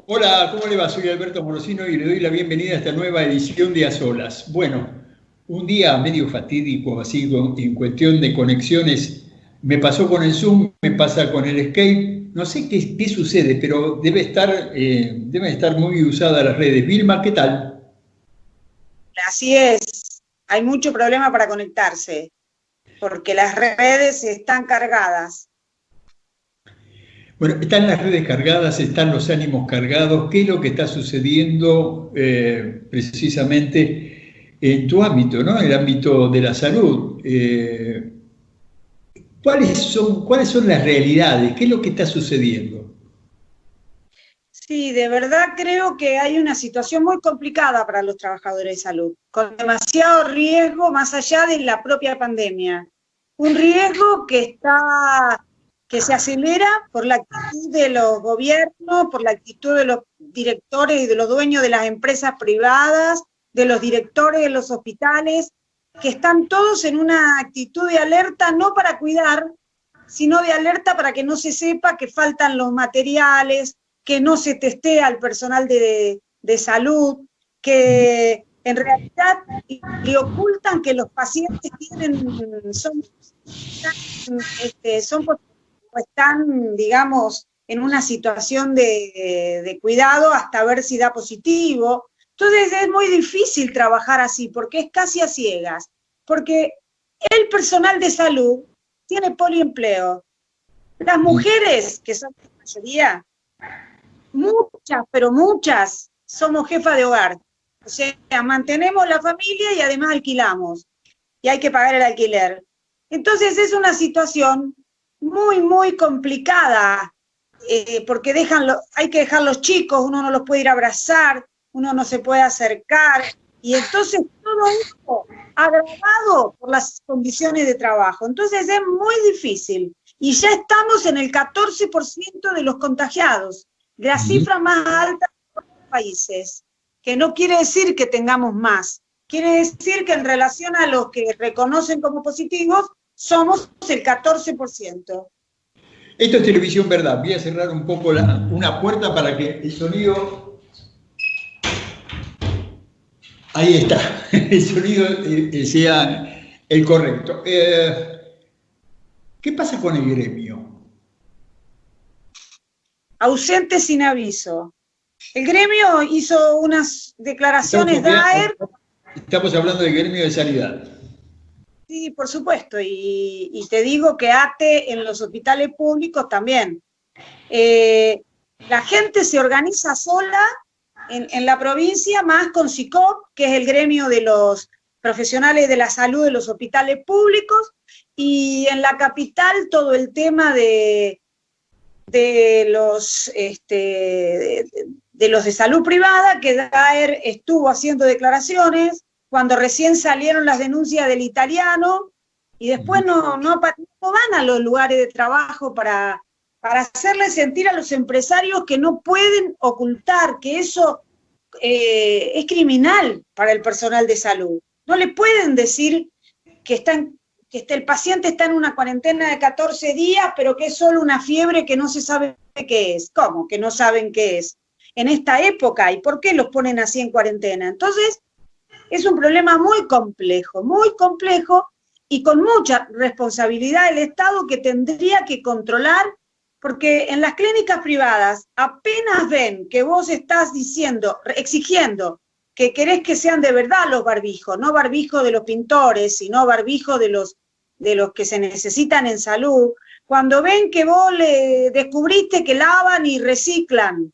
Hola, ¿cómo le va? Soy Alberto Morosino y le doy la bienvenida a esta nueva edición de A Solas. Bueno, un día medio fatídico, así, en cuestión de conexiones, me pasó con el Zoom, me pasa con el Skype, no sé qué sucede, pero deben estar muy usadas las redes. Vilma, ¿qué tal? Así es, hay mucho problema para conectarse, porque las redes están cargadas. Bueno, están las redes cargadas, están los ánimos cargados. ¿Qué es lo que está sucediendo precisamente en tu ámbito, ¿no? En el ámbito de la salud? ¿Cuáles son las realidades? ¿Qué es lo que está sucediendo? Sí, de verdad creo que hay una situación muy complicada para los trabajadores de salud, con demasiado riesgo más allá de la propia pandemia. Un riesgo que se acelera por la actitud de los gobiernos, por la actitud de los directores y de los dueños de las empresas privadas, de los directores de los hospitales, que están todos en una actitud de alerta, no para cuidar, sino de alerta para que no se sepa que faltan los materiales, que no se testea al personal de salud, que en realidad le ocultan que los pacientes están, digamos, en una situación de cuidado hasta ver si da positivo. Entonces es muy difícil trabajar así, porque es casi a ciegas, porque el personal de salud tiene poliempleo. Las mujeres, que son la mayoría, muchas, pero muchas, somos jefas de hogar. O sea, mantenemos la familia y además alquilamos. Y hay que pagar el alquiler. Entonces es una situación muy, muy complicada, porque hay que dejar los chicos, uno no los puede ir a abrazar, uno no se puede acercar, y entonces todo esto agravado por las condiciones de trabajo. Entonces es muy difícil, y ya estamos en el 14% de los contagiados, de la cifra más alta de los países, que no quiere decir que tengamos más, quiere decir que en relación a los que reconocen como positivos, somos el 14%. Esto es Televisión Verdad. Voy a cerrar un poco una puerta para que el sonido... Ahí está, el sonido sea el correcto. ¿Qué pasa con el gremio? Ausente sin aviso. El gremio hizo unas declaraciones Estamos hablando del gremio de sanidad. Sí, por supuesto, y te digo que ATE en los hospitales públicos también. La gente se organiza sola en la provincia, más con SICOP, que es el gremio de los profesionales de la salud de los hospitales públicos, y en la capital todo el tema de los de salud privada, que Daer estuvo haciendo declaraciones cuando recién salieron las denuncias del italiano, y después no van a los lugares de trabajo para hacerle sentir a los empresarios que no pueden ocultar, que eso es criminal para el personal de salud. No le pueden decir que el paciente está en una cuarentena de 14 días, pero que es solo una fiebre que no se sabe qué es. ¿Cómo que no saben qué es? En esta época, ¿y por qué los ponen así en cuarentena? Entonces, es un problema muy complejo y con mucha responsabilidad del Estado, que tendría que controlar, porque en las clínicas privadas apenas ven que vos estás exigiendo que querés que sean de verdad los barbijos, no barbijos de los pintores, sino barbijos de los que se necesitan en salud, cuando ven que vos le descubriste que lavan y reciclan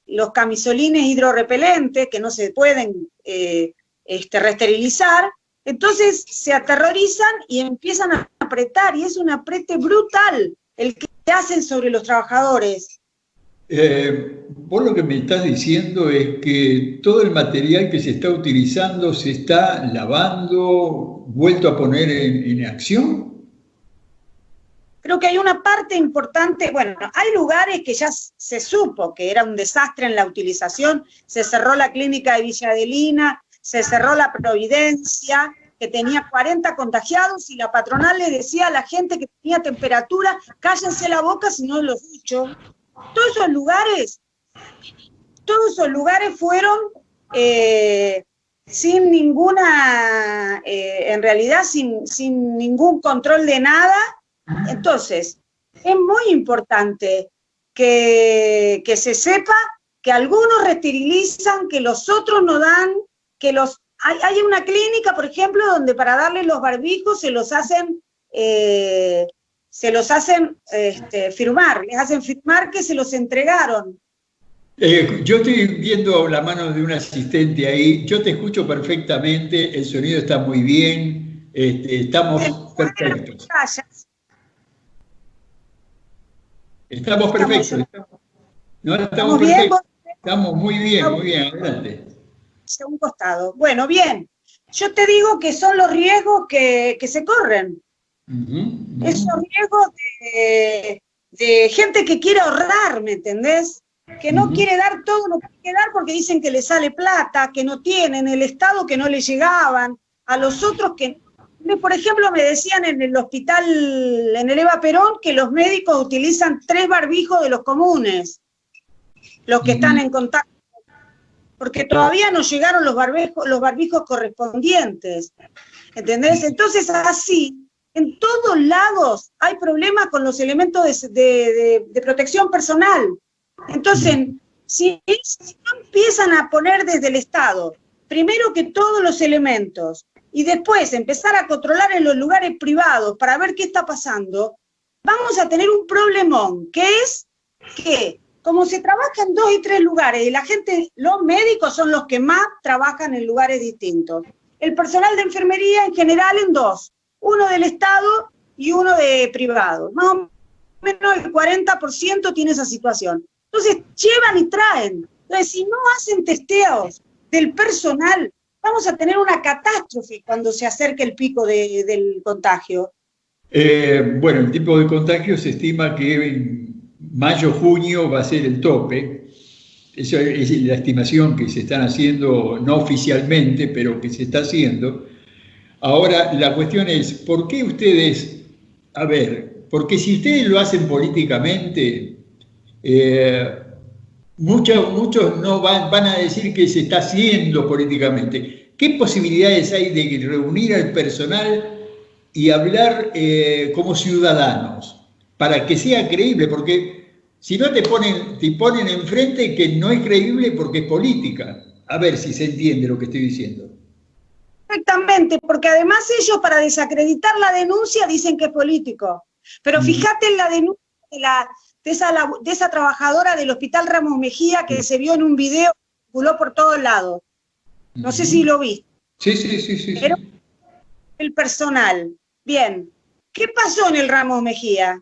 los camisolines hidrorrepelentes, que no se pueden reesterilizar, entonces se aterrorizan y empiezan a apretar, y es un aprete brutal el que hacen sobre los trabajadores. Vos lo que me estás diciendo es que todo el material que se está utilizando se está lavando, vuelto a poner en acción. Creo que hay una parte importante, bueno, hay lugares que ya se supo que era un desastre en la utilización, se cerró la clínica de Villa Adelina, se cerró la Providencia, que tenía 40 contagiados y la patronal le decía a la gente que tenía temperatura, cállense la boca si no los ducho. Todos esos lugares fueron sin ninguna, en realidad sin ningún control de nada. Entonces, es muy importante que se sepa que algunos resterilizan, que los otros no dan, que hay una clínica, por ejemplo, donde para darle los barbijos se los hacen firmar, les hacen firmar que se los entregaron. Yo estoy viendo la mano de un asistente ahí, yo te escucho perfectamente, el sonido está muy bien, estamos perfectos. Estamos perfectos. Estamos perfectos. Estamos muy bien, adelante. A un costado. Bueno, bien. Yo te digo que son los riesgos que se corren. Esos riesgos de gente que quiere ahorrar, ¿me entendés? Que no quiere dar todo lo que quiere dar porque dicen que le sale plata, que no tienen, el Estado que no le llegaban, a los otros que... Por ejemplo, me decían en el hospital, en el Eva Perón, que los médicos utilizan 3 barbijos de los comunes, los que están en contacto, porque todavía no llegaron los barbijos correspondientes, ¿entendés? Entonces, así, en todos lados hay problemas con los elementos de protección personal. Entonces, si no empiezan a poner desde el Estado, primero que todos los elementos, y después empezar a controlar en los lugares privados para ver qué está pasando, vamos a tener un problemón, que es que, como se trabaja en 2 y 3 lugares, y la gente, los médicos son los que más trabajan en lugares distintos. El personal de enfermería en general en 2, uno del Estado y uno de privado. Más o menos el 40% tiene esa situación. Entonces, llevan y traen. Entonces, si no hacen testeos del personal, vamos a tener una catástrofe cuando se acerque el pico del contagio. Bueno, el tipo de contagio se estima que en mayo-junio va a ser el tope. Esa es la estimación que se están haciendo, no oficialmente, pero que se está haciendo. Ahora, la cuestión es, ¿por qué ustedes, porque si ustedes lo hacen políticamente, muchos no van a decir que se está haciendo políticamente. ¿Qué posibilidades hay de reunir al personal y hablar como ciudadanos para que sea creíble? Porque si no te ponen enfrente que no es creíble porque es política. A ver si se entiende lo que estoy diciendo. Exactamente, porque además ellos para desacreditar la denuncia dicen que es político. Pero fíjate en la denuncia de esa trabajadora del Hospital Ramos Mejía que se vio en un video que circuló por todos lados. No sé si lo viste. Sí. Pero el personal. Bien. ¿Qué pasó en el Ramos Mejía?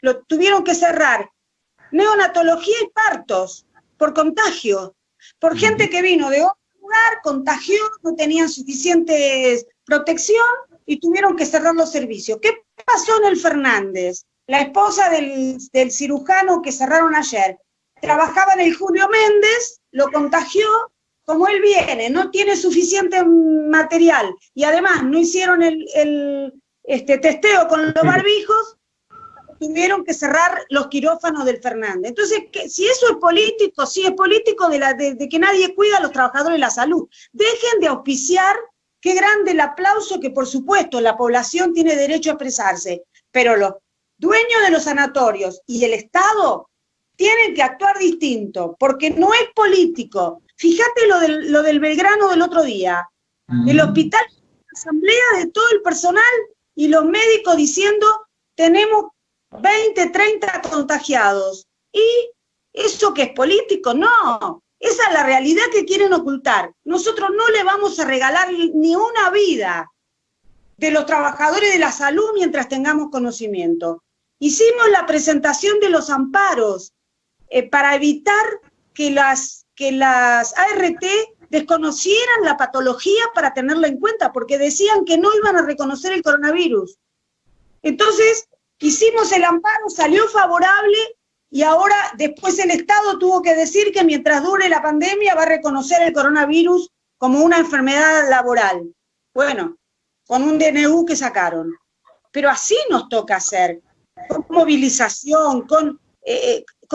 Lo tuvieron que cerrar. Neonatología y partos por contagio. Por gente que vino de otro lugar, contagió, no tenían suficiente protección y tuvieron que cerrar los servicios. ¿Qué pasó en el Fernández? La esposa del cirujano que cerraron ayer, trabajaba en el Julio Méndez, lo contagió, como él viene, no tiene suficiente material, y además no hicieron el testeo con los barbijos, tuvieron que cerrar los quirófanos del Fernández. Entonces, si eso es político, sí es político de que nadie cuida a los trabajadores de la salud. Dejen de auspiciar, qué grande el aplauso, que por supuesto la población tiene derecho a expresarse, pero los dueños de los sanatorios y el Estado tienen que actuar distinto, porque no es político. Fíjate lo del Belgrano del otro día. El hospital, asamblea de todo el personal y los médicos diciendo, tenemos 20, 30 contagiados. ¿Y eso que es político? No. Esa es la realidad que quieren ocultar. Nosotros no le vamos a regalar ni una vida de los trabajadores de la salud mientras tengamos conocimiento. Hicimos la presentación de los amparos para evitar que las ART desconocieran la patología para tenerla en cuenta, porque decían que no iban a reconocer el coronavirus. Entonces, hicimos el amparo, salió favorable, y ahora después el Estado tuvo que decir que mientras dure la pandemia va a reconocer el coronavirus como una enfermedad laboral. Bueno, con un DNU que sacaron. Pero así nos toca hacer, con movilización, con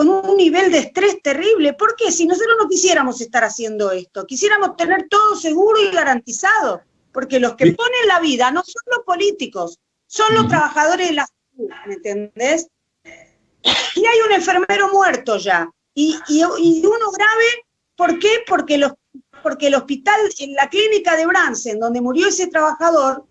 un nivel de estrés terrible. ¿Por qué? Si nosotros no quisiéramos estar haciendo esto, quisiéramos tener todo seguro y garantizado, porque los que ponen la vida no son los políticos, son los trabajadores de la salud, ¿me entendés? Y hay un enfermero muerto ya, y uno grave, ¿por qué? Porque el hospital, en la clínica de Bransen, donde murió ese trabajador,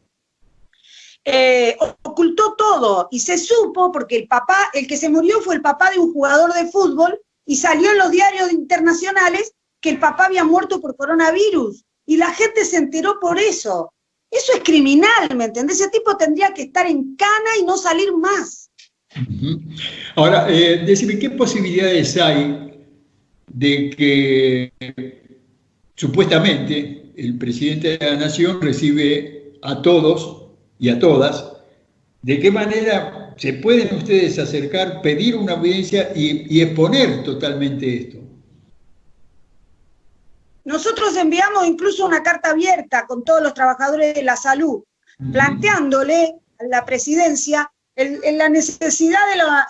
ocultó todo, y se supo, porque el que se murió fue el papá de un jugador de fútbol, y salió en los diarios internacionales que el papá había muerto por coronavirus, y la gente se enteró por eso. Eso es criminal, ¿me entendés? Ese tipo tendría que estar en cana y no salir más. Ahora, decime, ¿qué posibilidades hay de que supuestamente el presidente de la Nación recibe a todos y a todas? ¿De qué manera se pueden ustedes acercar, pedir una audiencia y exponer totalmente esto? Nosotros enviamos incluso una carta abierta con todos los trabajadores de la salud, planteándole a la presidencia la necesidad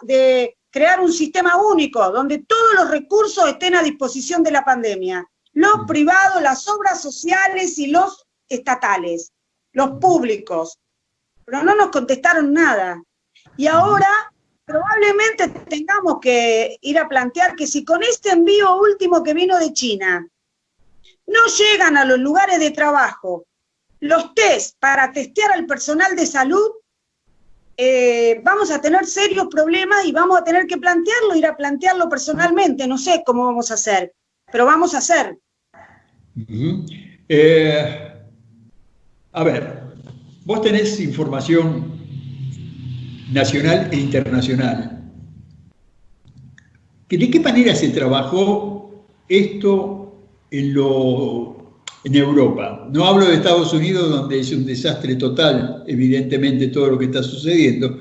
de crear un sistema único, donde todos los recursos estén a disposición de la pandemia, los privados, las obras sociales y los estatales, los públicos. Pero no nos contestaron nada. Y ahora probablemente tengamos que ir a plantear que si con este envío último que vino de China no llegan a los lugares de trabajo los test para testear al personal de salud, vamos a tener serios problemas y vamos a tener que plantearlo, ir a plantearlo personalmente. No sé cómo vamos a hacer, pero vamos a hacer. A ver, vos tenés información nacional e internacional. ¿De qué manera se trabajó esto en Europa? No hablo de Estados Unidos, donde es un desastre total, evidentemente, todo lo que está sucediendo.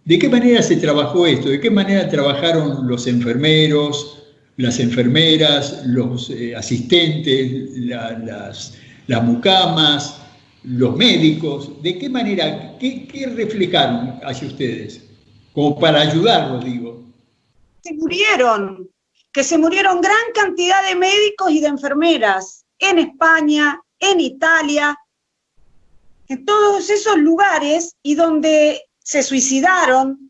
¿De qué manera se trabajó esto? ¿De qué manera trabajaron los enfermeros, las enfermeras, los asistentes, las mucamas, los médicos? ¿De qué manera, qué reflejaron hacia ustedes? Como para ayudarlos, digo. Que se murieron gran cantidad de médicos y de enfermeras en España, en Italia, en todos esos lugares, y donde se suicidaron.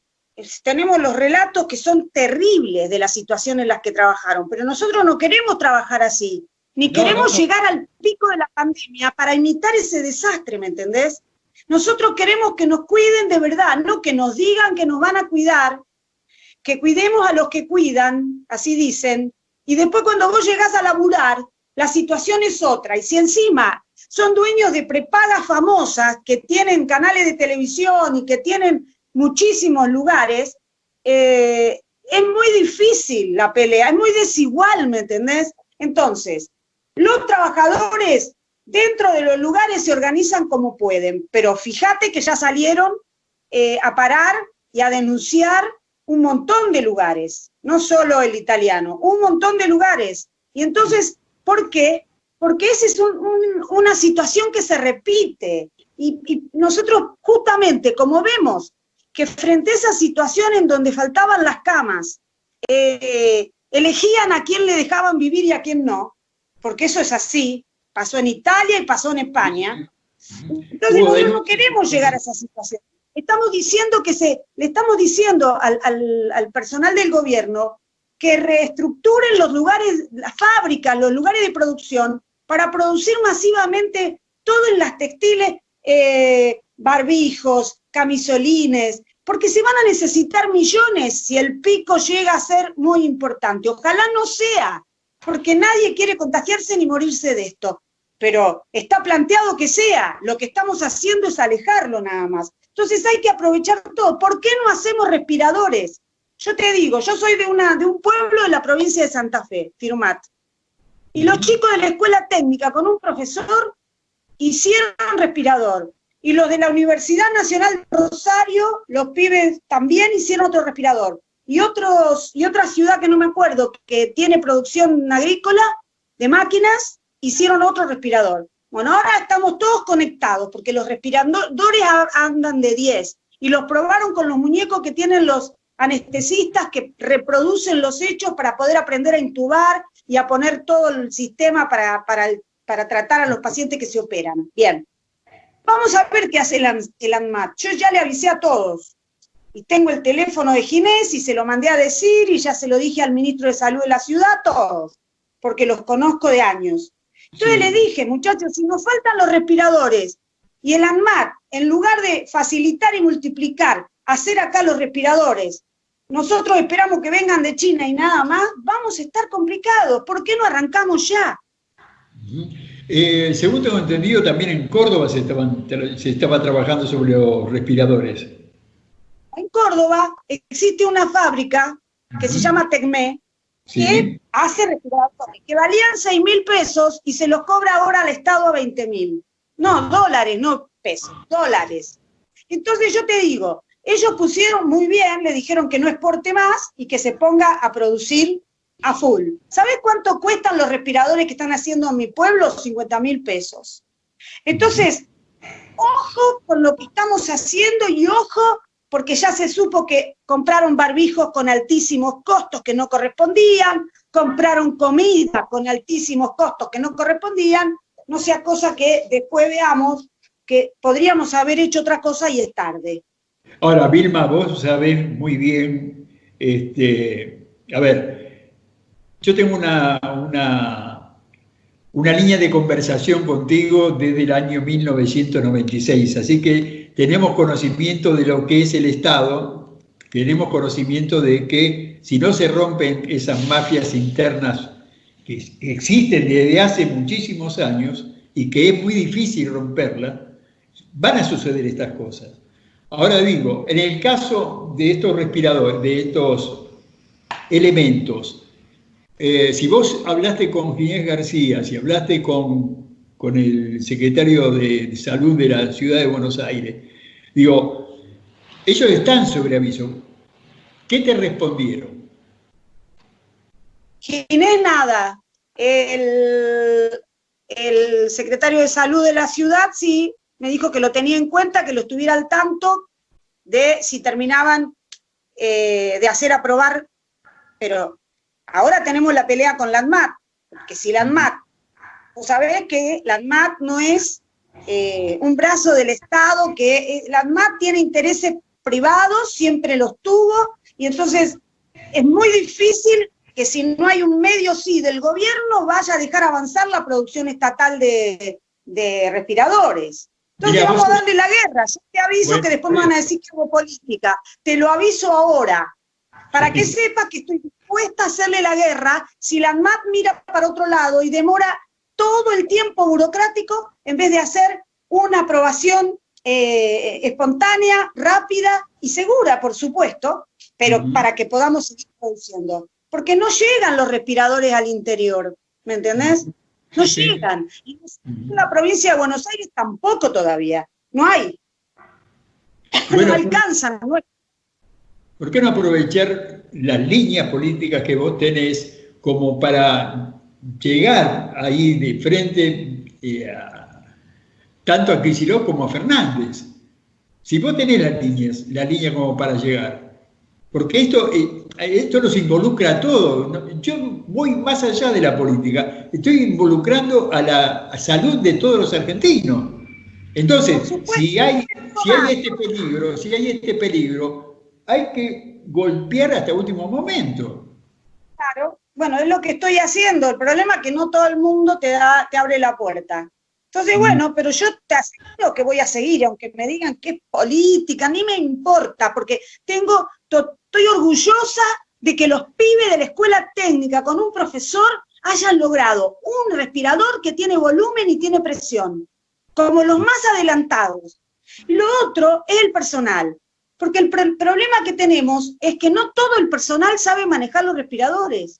Tenemos los relatos que son terribles de la situación en las que trabajaron, pero nosotros no queremos trabajar así, ni queremos llegar al pico de la pandemia para imitar ese desastre, ¿me entendés? Nosotros queremos que nos cuiden de verdad, no que nos digan que nos van a cuidar, que cuidemos a los que cuidan, así dicen, y después cuando vos llegás a laburar, la situación es otra, y si encima son dueños de prepagas famosas, que tienen canales de televisión y que tienen muchísimos lugares, es muy difícil la pelea, es muy desigual, ¿me entendés? Entonces, los trabajadores dentro de los lugares se organizan como pueden, pero fíjate que ya salieron a parar y a denunciar un montón de lugares, no solo el italiano, un montón de lugares. Y entonces, ¿por qué? Porque esa es una situación que se repite. Y nosotros justamente, como vemos que frente a esa situación en donde faltaban las camas, elegían a quién le dejaban vivir y a quién no, porque eso es así, pasó en Italia y pasó en España. Entonces nosotros no queremos llegar a esa situación. Estamos diciendo le estamos diciendo al personal del gobierno que reestructuren los lugares, las fábricas, los lugares de producción, para producir masivamente todo en las textiles, barbijos, camisolines, porque se van a necesitar millones si el pico llega a ser muy importante. Ojalá no sea, porque nadie quiere contagiarse ni morirse de esto, pero está planteado que sea. Lo que estamos haciendo es alejarlo nada más. Entonces hay que aprovechar todo. ¿Por qué no hacemos respiradores? Yo te digo, yo soy de un pueblo de la provincia de Santa Fe, Firmat, y los chicos de la escuela técnica con un profesor hicieron respirador, y los de la Universidad Nacional de Rosario, los pibes también hicieron otro respirador, y otra ciudad que no me acuerdo, que tiene producción agrícola de máquinas, hicieron otro respirador. Bueno, ahora estamos todos conectados, porque los respiradores andan de 10, y los probaron con los muñecos que tienen los anestesistas que reproducen los hechos para poder aprender a intubar y a poner todo el sistema para tratar a los pacientes que se operan. Bien, vamos a ver qué hace el ANMAT. Yo ya le avisé a todos, y tengo el teléfono de Ginés, y se lo mandé a decir, y ya se lo dije al ministro de Salud de la ciudad, todos, porque los conozco de años. Entonces le dije, muchachos, si nos faltan los respiradores, y el ANMAT, en lugar de facilitar y multiplicar, hacer acá los respiradores, nosotros esperamos que vengan de China y nada más, vamos a estar complicados. ¿Por qué no arrancamos ya? Según tengo entendido, también en Córdoba se estaba trabajando sobre los respiradores. En Córdoba existe una fábrica que se llama Tecmé, que hace respiradores, que valían 6.000 pesos y se los cobra ahora al Estado a 20.000. No, dólares, no pesos, dólares. Entonces yo te digo, ellos pusieron muy bien, le dijeron que no exporte más y que se ponga a producir a full. ¿Sabés cuánto cuestan los respiradores que están haciendo en mi pueblo? 50.000 pesos. Entonces, ojo con lo que estamos haciendo y ojo, porque ya se supo que compraron barbijos con altísimos costos que no correspondían, compraron comida con altísimos costos que no correspondían, no sea cosa que después veamos que podríamos haber hecho otra cosa y es tarde. Ahora, Vilma, vos sabés muy bien, a ver, yo tengo una línea de conversación contigo desde el año 1996, así que tenemos conocimiento de lo que es el Estado, tenemos conocimiento de que si no se rompen esas mafias internas que existen desde hace muchísimos años y que es muy difícil romperlas, van a suceder estas cosas. Ahora digo, en el caso de estos respiradores, de estos elementos, si vos hablaste con Ginés García, si hablaste con el secretario de Salud de la Ciudad de Buenos Aires, digo, ellos están sobre aviso. ¿Qué te respondieron? Ginés nada. El secretario de Salud de la ciudad sí me dijo que lo tenía en cuenta, que lo estuviera al tanto de si terminaban de hacer aprobar, pero ahora tenemos la pelea con la ANMAT, porque si la ANMAT, vos sabés que la ANMAT no es un brazo del Estado, que la ANMAT tiene intereses privados, siempre los tuvo, y entonces es muy difícil que si no hay un medio sí del gobierno vaya a dejar avanzar la producción estatal de respiradores. Entonces mira, vamos a darle la guerra. Yo te aviso que después me van a decir que hago política. Te lo aviso ahora, para que sepas que estoy dispuesta a hacerle la guerra si la ANMAT mira para otro lado y demora todo el tiempo burocrático en vez de hacer una aprobación espontánea, rápida y segura, por supuesto, pero para que podamos seguir produciendo. Porque no llegan los respiradores al interior, ¿me entendés? No llegan. Y en la provincia de Buenos Aires tampoco todavía. No hay. Bueno, no alcanzan. ¿Por qué no aprovechar las líneas políticas que vos tenés como para llegar ahí de frente tanto a Kicillof como a Fernández? Si vos tenés la línea como para llegar. Porque esto nos involucra a todos. Yo voy más allá de la política. Estoy involucrando a la salud de todos los argentinos. Entonces, si hay este peligro, hay que golpear hasta el último momento. Claro. Bueno, es lo que estoy haciendo. El problema es que no todo el mundo te abre la puerta. Entonces, bueno, pero yo te aseguro que voy a seguir, aunque me digan que es política, ni me importa, porque estoy orgullosa de que los pibes de la escuela técnica con un profesor hayan logrado un respirador que tiene volumen y tiene presión, como los más adelantados. Lo otro es el personal, porque el problema que tenemos es que no todo el personal sabe manejar los respiradores.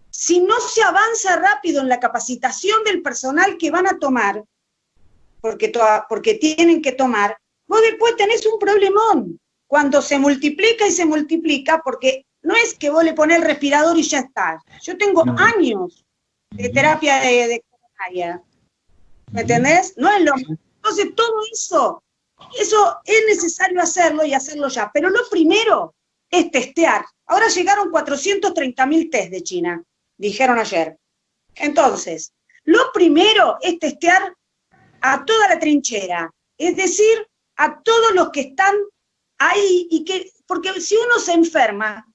Si no se avanza rápido en la capacitación del personal que van a tomar, porque tienen que tomar, vos después tenés un problemón. Cuando se multiplica, porque no es que vos le ponés el respirador y ya está. Yo tengo años de terapia de coronaria. ¿Me entendés? No es lo mismo. Entonces, todo eso es necesario hacerlo y hacerlo ya. Pero lo primero es testear. Ahora llegaron 430.000 test de China, dijeron ayer. Entonces, lo primero es testear a toda la trinchera, es decir, a todos los que están ahí, porque si uno se enferma,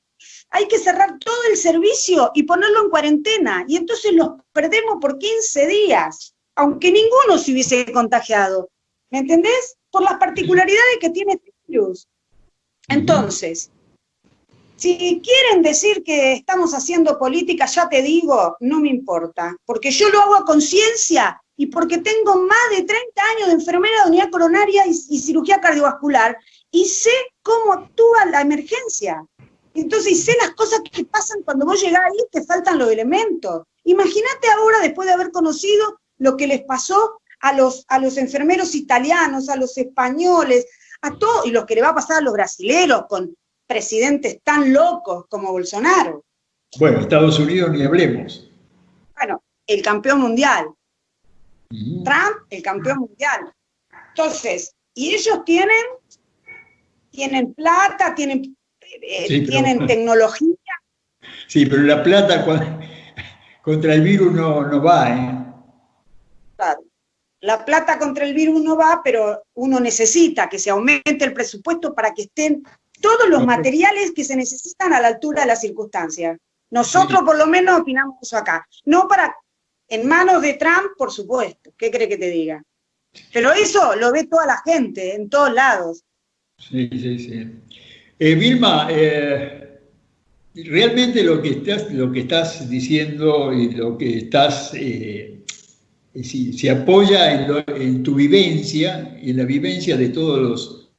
hay que cerrar todo el servicio y ponerlo en cuarentena, y entonces los perdemos por 15 días, aunque ninguno se hubiese contagiado, ¿me entendés? Por las particularidades que tiene este virus. Entonces, si quieren decir que estamos haciendo política, ya te digo, no me importa, porque yo lo hago a conciencia y porque tengo más de 30 años de enfermera de unidad coronaria y cirugía cardiovascular, y sé cómo actúa la emergencia. Entonces, y sé las cosas que pasan cuando vos llegás ahí, te faltan los elementos. Imagínate ahora, después de haber conocido lo que les pasó a los enfermeros italianos, a los españoles, a todos, y lo que le va a pasar a los brasileros con presidentes tan locos como Bolsonaro. Bueno, Estados Unidos ni hablemos. Bueno, el campeón mundial. Trump, el campeón mundial. Entonces, y ellos tienen plata, tienen tecnología. Sí, pero la plata contra el virus no va, ¿eh? Claro. La plata contra el virus no va, pero uno necesita que se aumente el presupuesto para que estén todos los materiales que se necesitan a la altura de las circunstancias. Nosotros por lo menos opinamos eso acá. No en manos de Trump, por supuesto. ¿Qué cree que te diga? Pero eso lo ve toda la gente, en todos lados. Sí. Vilma, realmente lo que estás diciendo y lo que estás... se apoya en tu vivencia y en la vivencia de todos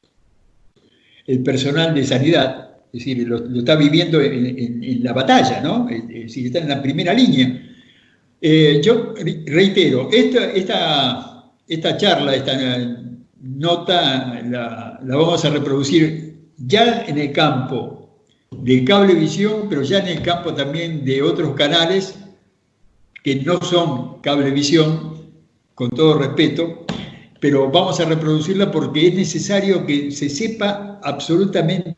el personal de sanidad, es decir, lo está viviendo en la batalla, ¿no? Es decir, está en la primera línea. Yo reitero, esta charla, esta nota, la vamos a reproducir ya en el campo de Cablevisión, pero ya en el campo también de otros canales que no son Cablevisión, con todo respeto, pero vamos a reproducirla porque es necesario que se sepa absolutamente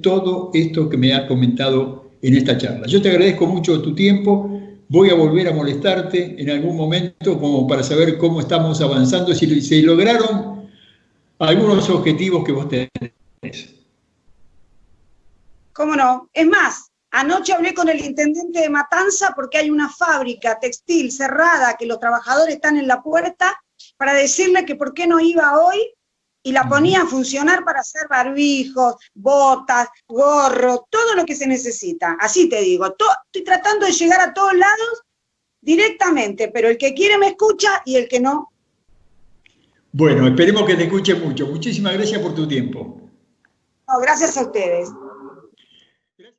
todo esto que me has comentado en esta charla. Yo te agradezco mucho tu tiempo, voy a volver a molestarte en algún momento como para saber cómo estamos avanzando, si se lograron algunos objetivos que vos tenés. ¿Cómo no? Es más, anoche hablé con el intendente de Matanza porque hay una fábrica textil cerrada que los trabajadores están en la puerta para decirle que por qué no iba hoy y la ponía a funcionar para hacer barbijos, botas, gorros, todo lo que se necesita. Así te digo, estoy tratando de llegar a todos lados directamente, pero el que quiere me escucha y el que no. Bueno, esperemos que te escuche mucho. Muchísimas gracias por tu tiempo. No, gracias a ustedes.